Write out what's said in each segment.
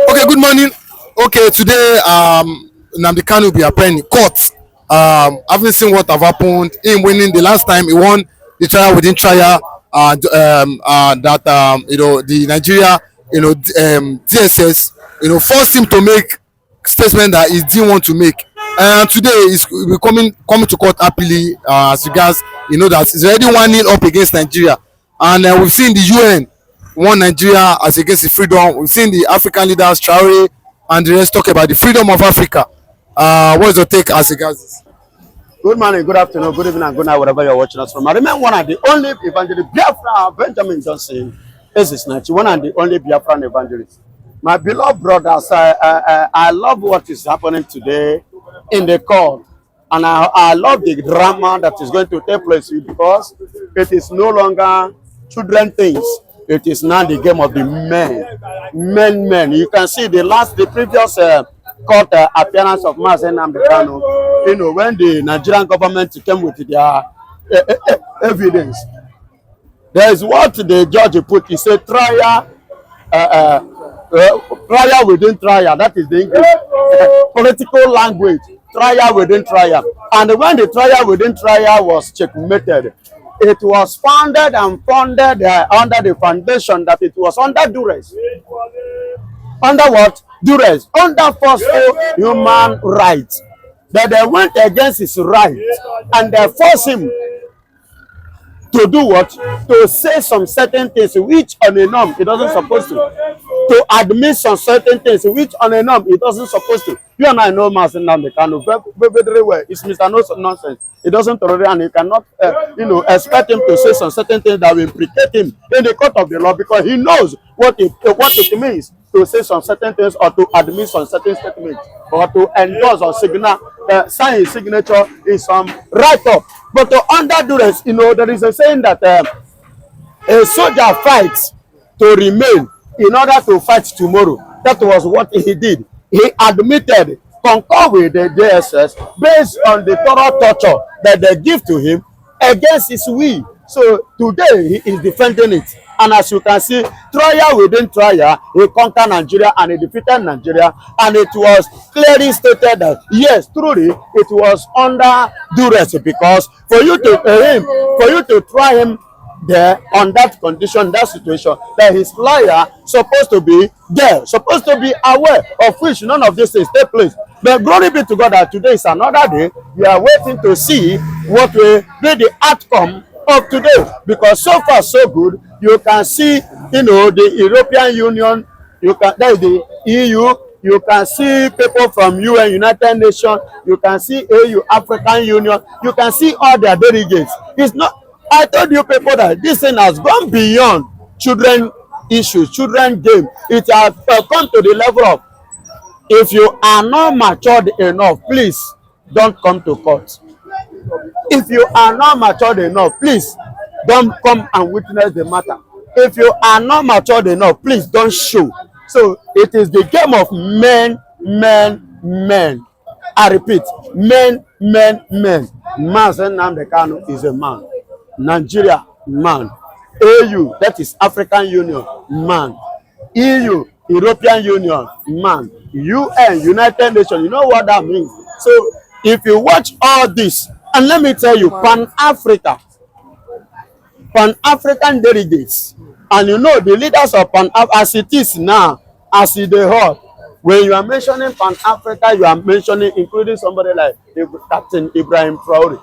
Okay, good morning. Okay, today Nnamdi Kanu will be appearing in court. Having seen what have happened, him winning the last time he won the trial within trial, that the Nigeria DSS forced him to make statement that he didn't want to make. And today he's coming to court happily, as regards that it's already 1-0 up against Nigeria, and we've seen the UN won Nigeria as against the freedom. We've seen the African leaders, Traore and the rest, talk about the freedom of Africa. What is your take as regards this? Good morning, good afternoon, good evening, and good night, wherever you're watching us from. I remember one of the only evangelist, Biafra, Benjamin Johnson, is his night. One of the only Biafran evangelists. My beloved brothers, I love what is happening today in the court. And I love the drama that is going to take place, because it is no longer children things. It is now the game of the men. You can see the previous court appearance of Mazi Nnamdi Kanu, when the Nigerian government came with their evidence. There is what the judge put. He said trial within trial. That is the English political language. Trial within trial. And when the trial within trial was checkmated, it was founded and funded under the foundation that it was under duress. Under what? Duress. Under forceful human rights. That they went against his rights and they forced him to do what? To say some certain things which on a norm it doesn't supposed to admit some certain things which on a norm it doesn't supposed to. You and I know Mazi Nnamdi Kanu very well. It's Mr. No Nonsense. It doesn't tolerate, and you cannot expect him to say some certain things that will implicate him in the court of the law, because he knows what it means to say some certain things or to admit some certain statements or to endorse or sign his signature in some write-up. But under duress, there is a saying that a soldier fights to remain in order to fight tomorrow. That was what he did. He admitted, concur with the DSS based on the thorough torture that they give to him against his will. So today he is defending it. And as you can see, trial within trial, he conquered Nigeria and he defeated Nigeria. And it was clearly stated that, yes, truly, it was under duress, because for you to try him there on that condition, that situation, that his lawyer supposed to be there, supposed to be aware of which none of these things take place. But glory be to God that today is another day. We are waiting to see what will be the outcome of today, because so far so good. You can see, the European Union, that is the EU, you can see people from UN, United Nations, you can see AU, African Union, you can see all their delegates. It's not, I told you people that this thing has gone beyond children issues, children game. It has come to the level of, if you are not matured enough, please don't come to court. If you are not matured enough, please don't come and witness the matter. If you are not matured enough, please don't show. So it is the game of men. I repeat, men. Mazi Nnamdi Kanu is a man. Nigeria, man. AU, that is African Union, man. EU, European Union, man. UN, United Nations, you know what that means. So if you watch all this, and let me tell you, Pan-African delegates, and you know the leaders of Pan-Africa, as it is now, as it dey hot, when you are mentioning Pan-Africa, you are mentioning including somebody like Captain Ibrahim Traore.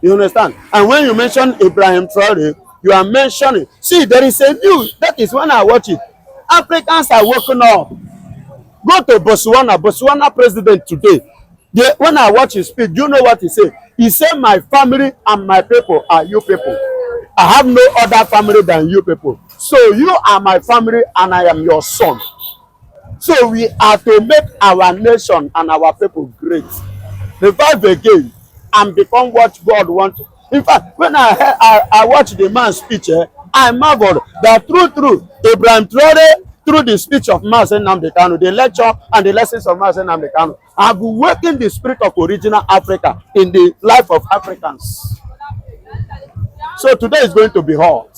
You understand? And when you mention Ibrahim Traore, you are mentioning, see, there is a view, that is when I watch it. Africans are waking up. Go to Botswana president today. When I watch his speech, you know what he said? He said, my family and my people are you people. I have no other family than you people. So you are my family and I am your son. So we are to make our nation and our people great. Revive again and become what God wants. In fact, when I watch the man's speech, I marveled that through Ibrahim Traore, through the speech of Mazi Nnamdi Kanu, the lecture and the lessons of Mazi Nnamdi Kanu, have awakened the spirit of original Africa in the life of Africans. So today is going to be hot.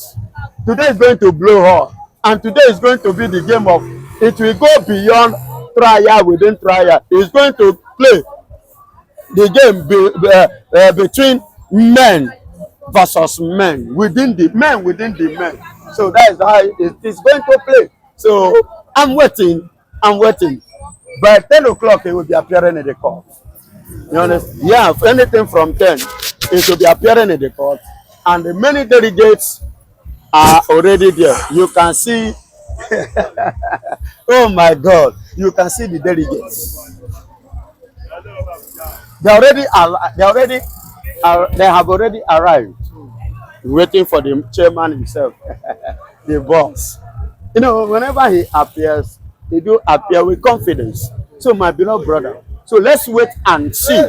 Today is going to blow hot. And today is going to be the game of, it will go beyond trial within trial. It's going to play the game between men versus men within the men. So that is how it is going to play. So I'm waiting. By 10 o'clock, it will be appearing in the court. You understand? Yeah, anything from 10, it will be appearing in the court. And the many delegates are already there. You can see, oh my God, you can see the delegates. They have already arrived, waiting for the chairman himself, the boss. You know, whenever he appears, he do appear with confidence. So my beloved brother, so let's wait and see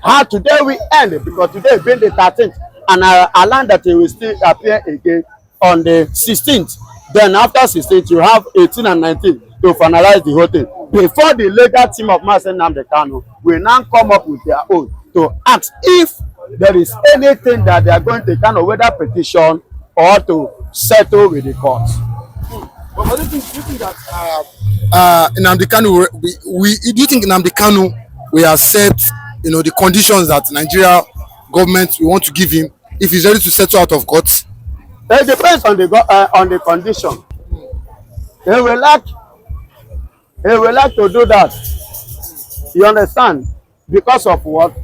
how today we end it, because today being the 13th, and I learned that he will still appear again on the 16th. Then after 16th, you have 18 and 19 to finalize the whole thing. Before the legal team of Mazi Nnamdi Kanu will now come up with their own to ask if there is anything that they are going to kind of whether petition or to settle with the courts. But do you think that Nnamdi Kanu, do you think Nnamdi Kanu will accept, you know, the conditions that Nigeria government will want to give him if he's ready to settle out of court? It depends on the condition. He will like to do that. You understand? Because of what?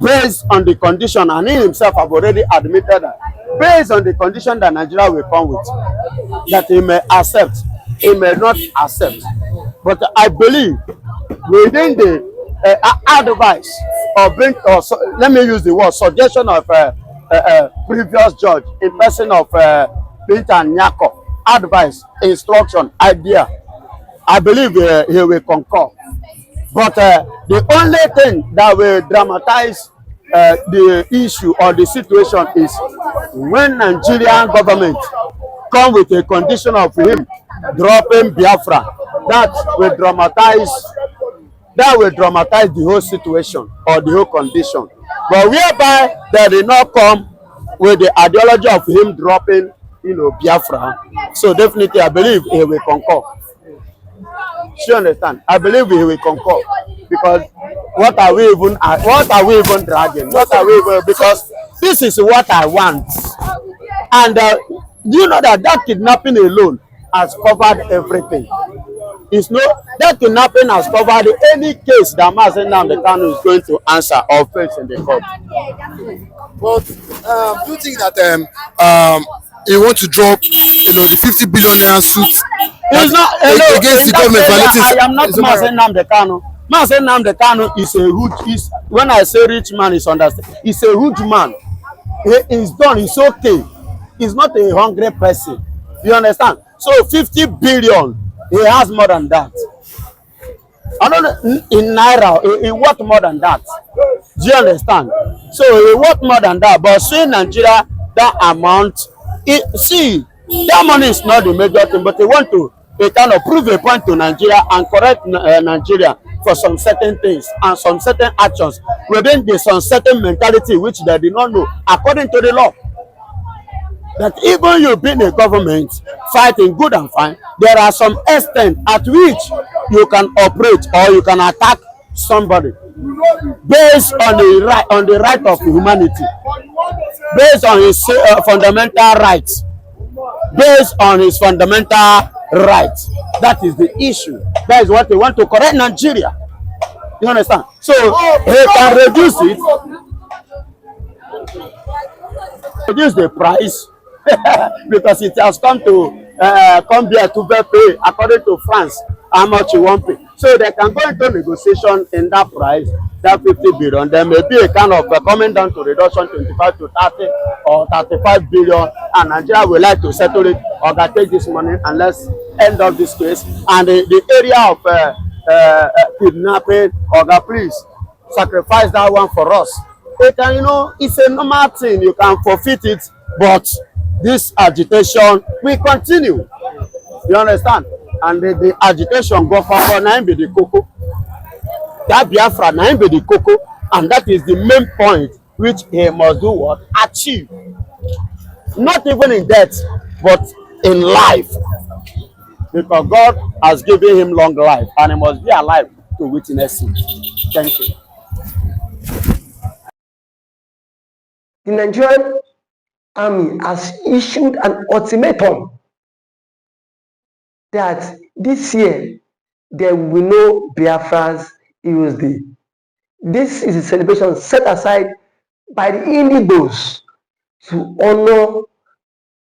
Based on the condition, and he himself have already admitted that, based on the condition that Nigeria will come with, that he may accept, he may not accept. But I believe within the advice or let me use the word suggestion of previous judge in person of Peter Nyako, advice, instruction, idea, I believe he will concur. But the only thing that will dramatize the issue or the situation is when Nigerian government come with a condition of him dropping Biafra. That will dramatize the whole situation or the whole condition. But whereby they did not come with the ideology of him dropping, you know, Biafra, so definitely I believe he will concur. You understand? I believe he will concur, because what are we even dragging? What are we even, because this is what I want. And you know that kidnapping alone has covered everything. It's no, that kidnapping has covered any case that Mazi Nnamdi Kanu is going to answer or face in the court. But do you think that he want to drop, you know, the 50 billion naira suit against the government? I am not Mazi Nnamdi Kanu. Mazi Nnamdi Kanu is a huge, when I say rich man, is understand. He's a huge man. He is done. It's okay. He's not a hungry person. You understand? So 50 billion, he has more than that. I don't know, in Naira, he worth more than that. Do you understand? So he worth more than that. But see, Nigeria, that amount, see, that money is not the major thing, but they want to kind of prove a point to Nigeria and correct Nigeria for some certain things and some certain actions within the some certain mentality which they did not know according to the law. that even you being a government fighting good and fine, there are some extent at which you can operate or you can attack somebody based on the right of humanity, based on his fundamental rights, based on his fundamental rights. That is the issue. That is what they want to correct Nigeria. You understand? So they can reduce the price because it has come here to pay according to France how much you want pay. So they can go into negotiation in that price, that 50 billion. There may be a kind of coming down to reduction 25 to 30 or 35 billion, and Nigeria would like to settle it or take this money and let's end up this case. And the area of kidnapping, please sacrifice that one for us. They can, it's a normal thing. You can forfeit it, but this agitation will continue. You understand? And the agitation go for nine be the cocoa. That Biafra nine be the cocoa, and that is the main point which he must do what? Achieve. Not even in death, but in life. Because God has given him long life, and he must be alive to witness it. Thank you. The Nigerian army has issued an ultimatum that this year there will be no Biafra's Heroes Day. This is a celebration set aside by the Indigos to honor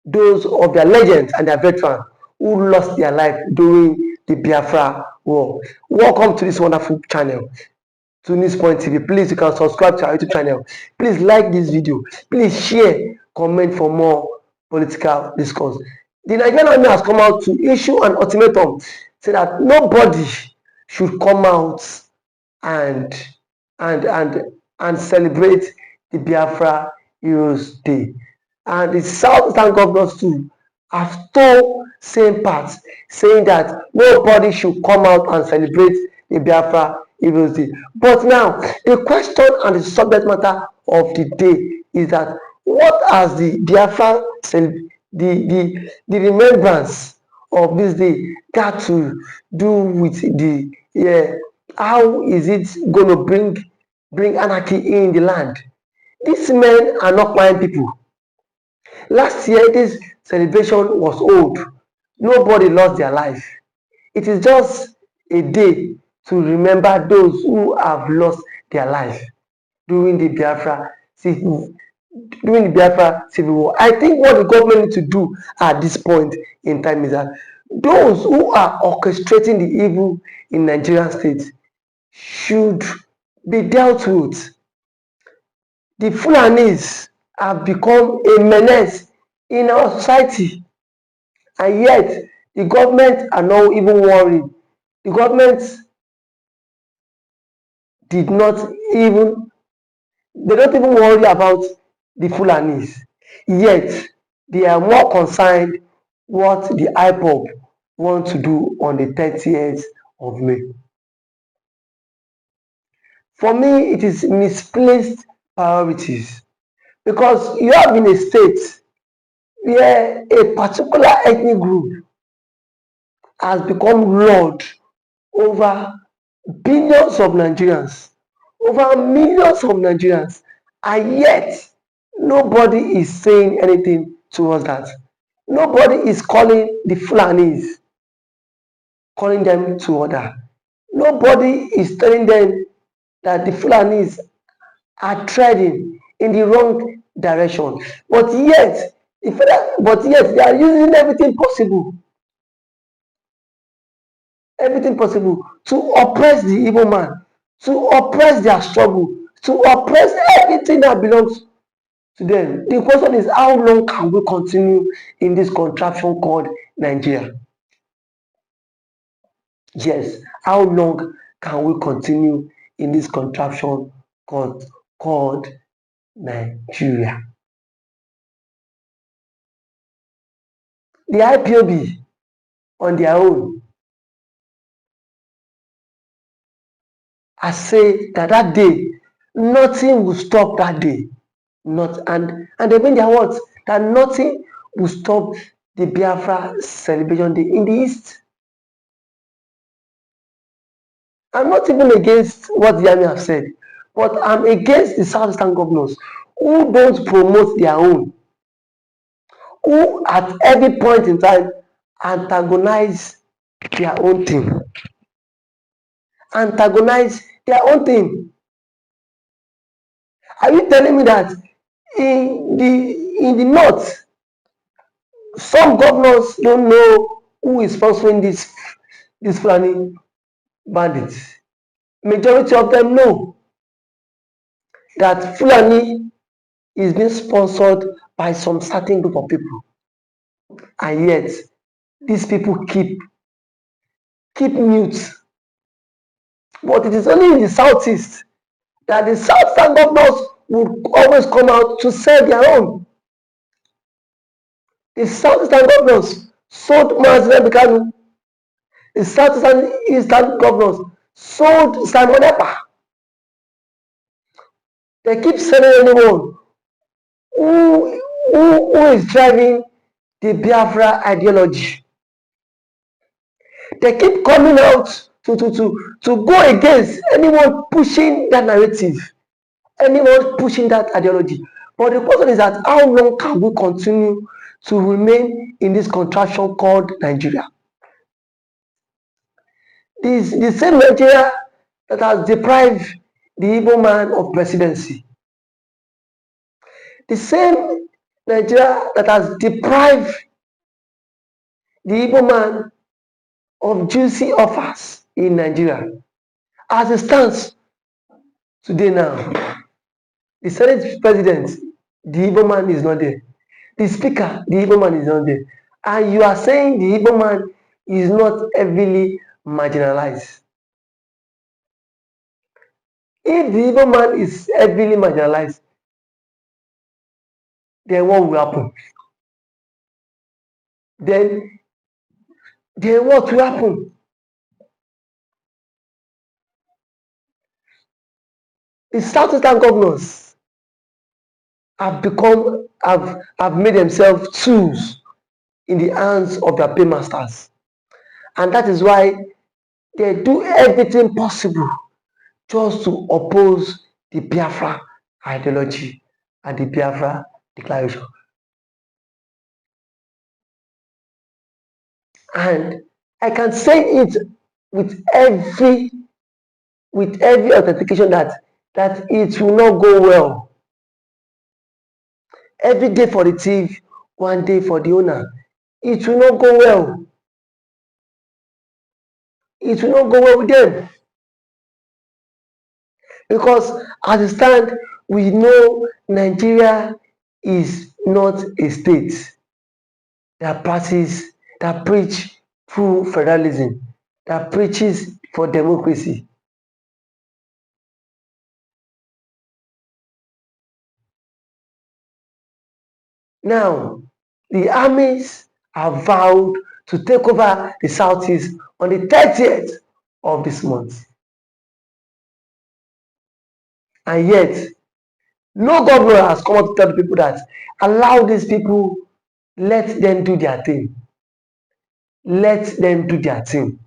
those of their legends and their veterans who lost their life during the Biafra war. Welcome to this wonderful channel, to News Point TV. Please, you can subscribe to our YouTube channel. Please like this video. Please share, comment for more political discourse. The Nigerian army has come out to issue an ultimatum, say that nobody should come out and celebrate the Biafra Heroes Day. And the Southern governors too have told same part, saying that nobody should come out and celebrate the Biafra Heroes Day. But now, the question and the subject matter of the day is that what has the Biafra, the remembrance of this day got to do with the how is it going to bring anarchy in the land? These men are not blind people. Last year, this celebration was old. Nobody lost their life. It is just a day to remember those who have lost their life during the Biafra civil war. I think what the government needs to do at this point in time is that those who are orchestrating the evil in Nigerian state should be dealt with. The Fulanis have become a menace in our society, and yet the government are not even worried. The government they don't even worry about the Fulanis, yet they are more concerned what the IPOB want to do on the 30th of May. For me, it is misplaced priorities, because you have in a state where a particular ethnic group has become lord over billions of Nigerians, over millions of Nigerians, and yet nobody is saying anything towards that. Nobody is calling the Fulanis, calling them to order. Nobody is telling them that the Fulanis are treading in the wrong direction. But yet they are using everything possible to oppress the evil man, to oppress their struggle, to oppress everything that belongs to them. The question is, how long can we continue in this contraption called Nigeria? Yes, how long can we continue in this contraption called Nigeria? The IPOB on their own has said that day nothing will stop that day. And they mean their words, that nothing will stop the Biafra celebration day in the East. I'm not even against what the army have said, but I'm against the Southeastern governors who don't promote their own, who at every point in time antagonize their own thing. Antagonize their own thing. Are you telling me that in the north, some governors don't know who is sponsoring this Fulani bandits? Majority of them know that Fulani is being sponsored by some certain group of people, and yet these people keep mute. But it is only in the southeast that the southern governors would always come out to sell their own. The southeastern governors sold Mazi Kanu. The southeastern eastern governors sold Simon Ekpa. They keep selling anyone who is driving the Biafra ideology. They keep coming out to go against anyone pushing that narrative, anyone pushing that ideology. But the question is that how long can we continue to remain in this contraction called Nigeria? The same Nigeria that has deprived the Igbo man of presidency, the same Nigeria that has deprived the Igbo man of juicy offers in Nigeria, as it stands today now, the Senate president, the Igbo man is not there. The speaker, the Igbo man is not there. And you are saying the Igbo man is not heavily marginalized. If the Igbo man is heavily marginalized, then what will happen? Then what will happen? The Southeastern governors have made themselves tools in the hands of their paymasters. And that is why they do everything possible just to oppose the Biafra ideology and the Biafra declaration. And I can say it with every authentication that it will not go well. Every day for the thief, one day for the owner. It will not go well. It will not go well with them. Because as it stands, we know Nigeria is not a state that preach through federalism, that preaches for democracy. Now, the armies have vowed to take over the southeast on the 30th of this month. And yet, no governor has come out to tell the people that allow these people, let them do their thing. Let them do their thing.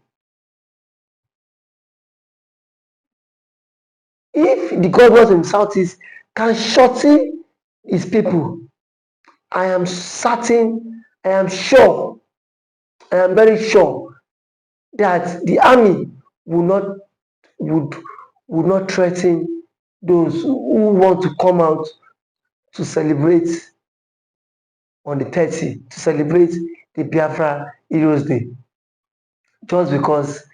If the governors in the southeast can shorten his people, I am certain, I am sure, I am very sure that the army would not threaten those who want to come out to celebrate on the 30th, to celebrate the Biafra Heroes Day, just because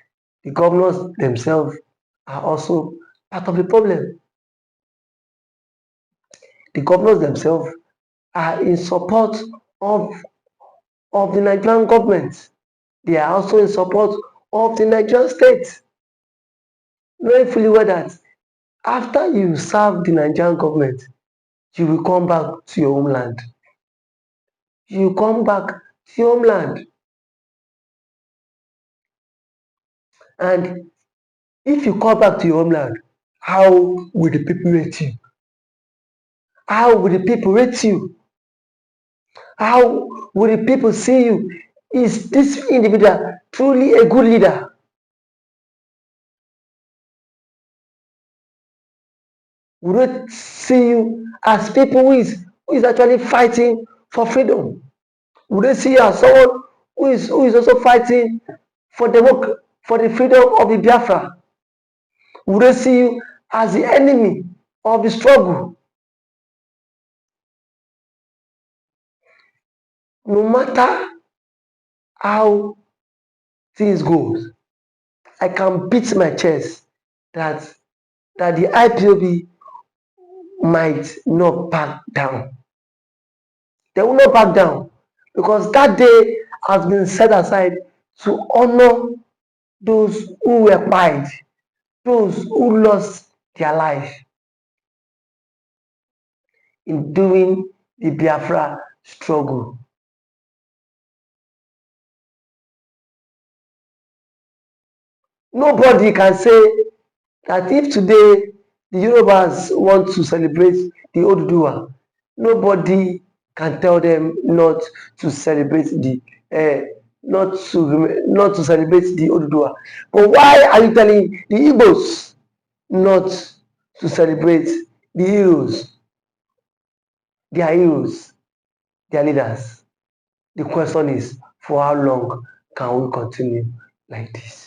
the governors themselves are also part of the problem. The governors themselves are in support of the Nigerian government. They are also in support of the Nigerian state, knowing fully well that after you serve the Nigerian government, you will come back to your homeland. You come back to your homeland. And if you come back to your homeland, how will the people rate you? How will the people rate you? How will the people see you? Is this individual truly a good leader? Will they see you as people who is actually fighting for freedom? Will they see you as someone who is also fighting for for the freedom of the Biafra? Will they see you as the enemy of the struggle? No matter how things goes, I can beat my chest that the IPOB might not back down. They will not back down because that day has been set aside to honor those who were pied, those who lost their life in doing the Biafra struggle. Nobody can say that if today the Yorubas want to celebrate the Oduduwa, nobody can tell them not to celebrate the not to celebrate the Oduduwa. But why are you telling the Igbos not to celebrate the heroes, their leaders? The question is, for how long can we continue like this?